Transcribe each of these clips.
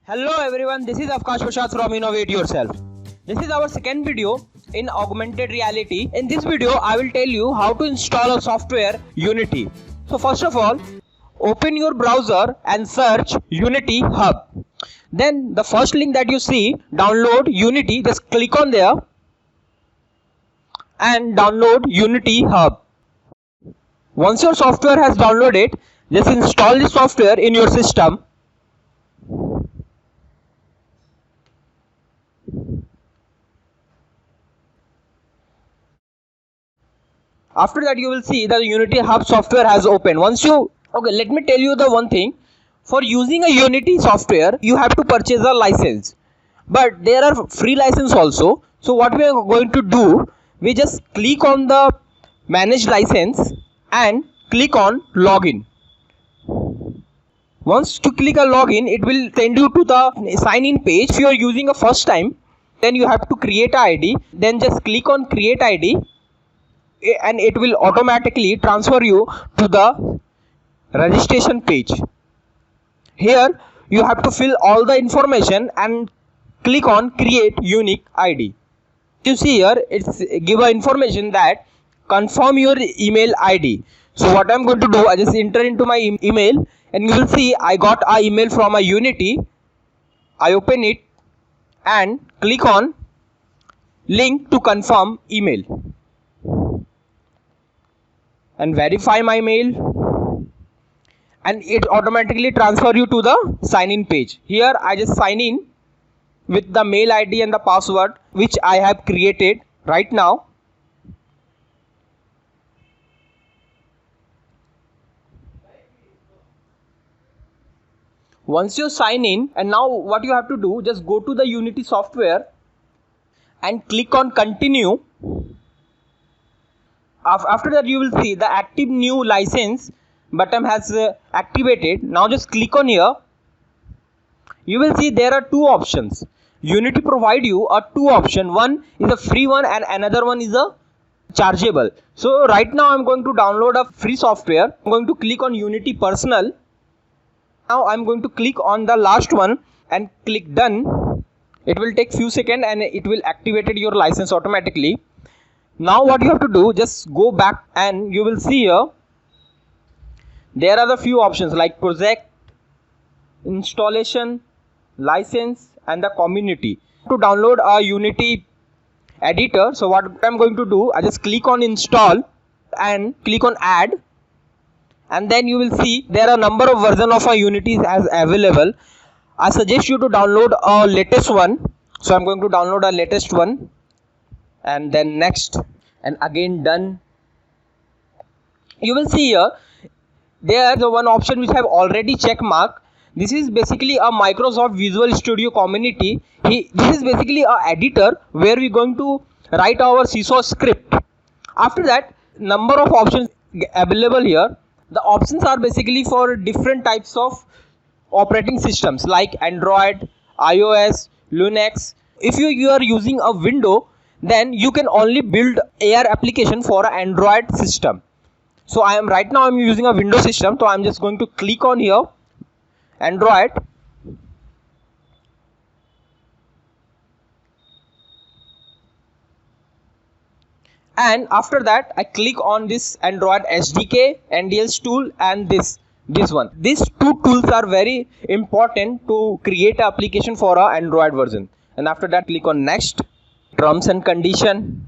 Hello everyone, this is Avkash Prasad from Innovate Yourself. This is our second video in augmented reality. In this video, I will tell you how to install a software Unity. So first of all, open your browser and search Unity Hub. Then the first link that you see, download Unity, just click on there and download Unity Hub. Once your software has downloaded, just install the software in your system. After that, you will see that the Unity Hub software has opened. Let me tell you the one thing. For using a Unity software, you have to purchase a license. But there are free license also. So what we are going to do, we just click on the manage license and click on login. Once you click on login, it will send you to the sign in page. If you are using a first time, then you have to create an ID. Then just click on create ID. And it will automatically transfer you to the registration page. Here you have to fill all the information and click on create unique ID. You see here it's give a information that confirm your email ID. So what I'm going to do, I just enter into my email and you will see I got an email from a Unity. I open it and click on link to confirm email and verify my mail, and it automatically transfer you to the sign in page. Here I just sign in with the mail ID and the password which I have created right now. Once you sign in, and now what you have to do, just go to the Unity software and click on continue. After that, you will see the active new license button has activated. Now just click on here. You will see there are two options. Unity provide you a two option. One is a free one and another one is a chargeable. So right now I'm going to download a free software. I'm going to click on Unity Personal. Now I'm going to click on the last one and click done. It will take few seconds and it will activate your license automatically. Now what you have to do, just go back and you will see here there are the few options like project, installation, license and the community. To download a Unity editor, so what I'm going to do, I just click on install and click on add, and then you will see there are a number of versions of a Unity as available. I suggest you to download a latest one, so I'm going to download a latest one and then next and again done. You will see here there is one option which have already check mark. This is basically a Microsoft Visual Studio community. This is basically a editor where we're going to write our CSOS script. After that, number of options available here. The options are basically for different types of operating systems like Android, iOS, Linux. If you are using a Windows, then you can only build AR application for an Android system. So I'm using a Windows system, so I'm just going to click on here Android, and after that I click on this Android SDK, NDS tool and this one. These two tools are very important to create an application for an Android version. And after that click on next, terms and condition,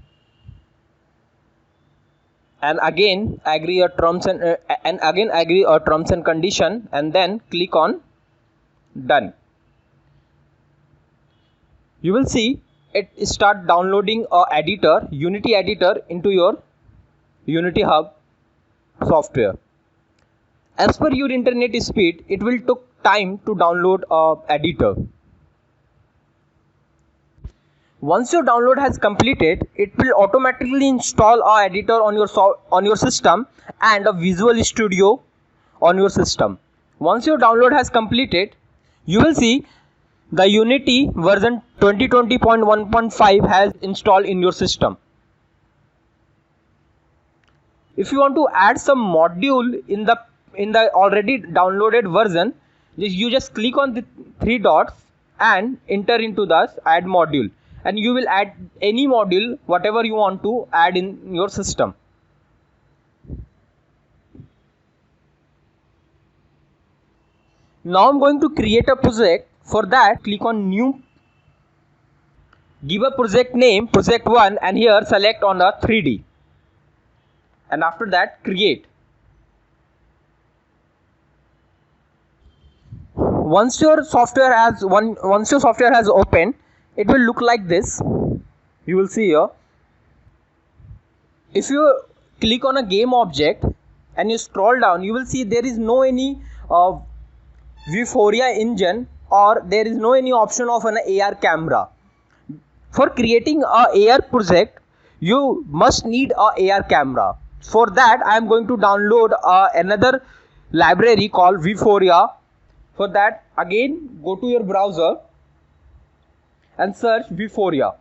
and again agree a terms and condition, and then click on done. You will see it start downloading a editor, Unity editor, into your Unity Hub software. As per your internet speed, it will take time to download a editor. Once your download has completed, it will automatically install our editor on your system and a Visual Studio on your system. Once your download has completed, you will see the Unity version 2020.1.5 has installed in your system. If you want to add some module in the already downloaded version, you just click on the three dots and enter into this add module, and you will add any module whatever you want to add in your system. Now I'm going to create a project. For that, click on new, give a project name project1, and here select on the 3D, and after that create. Once your software has opened, it will look like this. You will see here. If you click on a game object and you scroll down, you will see there is no any Vuforia engine, or there is no any option of an AR camera. For creating a AR project, you must need a AR camera. For that, I am going to download another library called Vuforia. For that, again go to your browser and search Vuforia.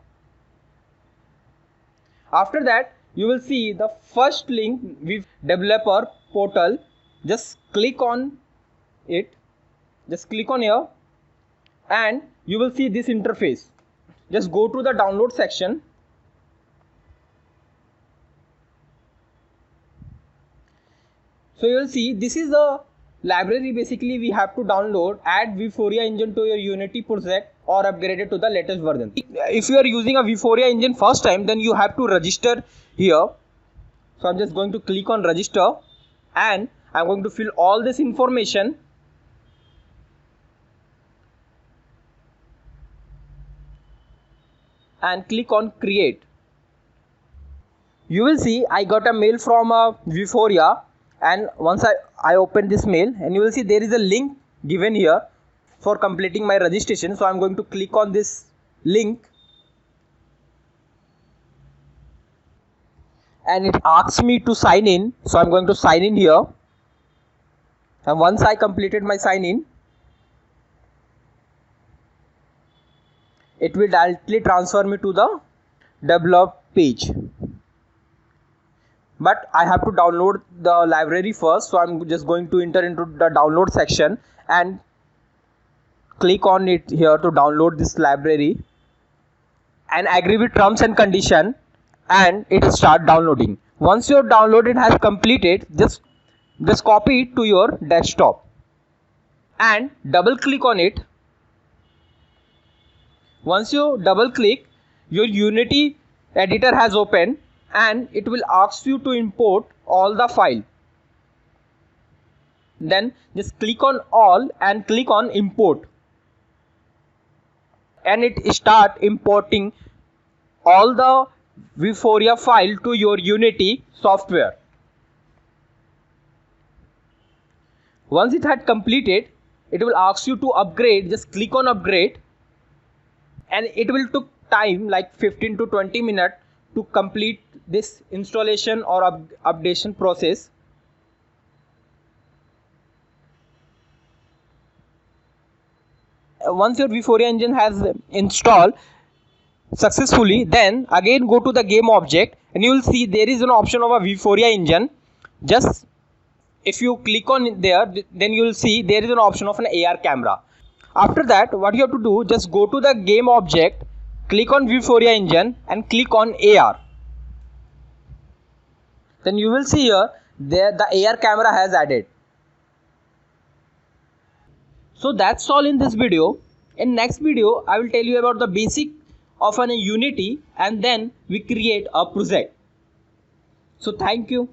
After that, you will see the first link with developer portal. Just click on it. Just click on here and you will see this interface. Just go to the download section. So you will see this is the library. Basically we have to download, add Vuforia engine to your Unity project or upgrade it to the latest version. If you are using a Vuforia engine first time, then you have to register here. So I'm just going to click on register and I'm going to fill all this information. And click on create. You will see I got a mail from Vuforia, and once I open this mail, and you will see there is a link given here for completing my registration. So I'm going to click on this link and it asks me to sign in. So I'm going to sign in here, and once I completed my sign in, it will directly transfer me to the develop page. But I have to download the library first, so I'm just going to enter into the download section and click on it here to download this library and agree with terms and condition, and it will start downloading. Once your download has completed, just copy it to your desktop and double click on it. Once you double click, your Unity editor has opened and it will ask you to import all the file. Then just click on all and click on import, and it start importing all the Vuforia file to your Unity software. Once it had completed, it will ask you to upgrade. Just click on upgrade, and it will take time like 15 to 20 minutes to complete this installation or updation process. Once your Vuforia engine has installed successfully, then again go to the game object and you will see there is an option of a Vuforia engine. Just if you click on there, then you will see there is an option of an AR camera. After that, what you have to do, just go to the game object, click on Vuforia engine and click on AR. Then you will see here there the AR camera has added. So that's all in this video. In next video, I will tell you about the basic of an Unity, and then we create a project. So thank you.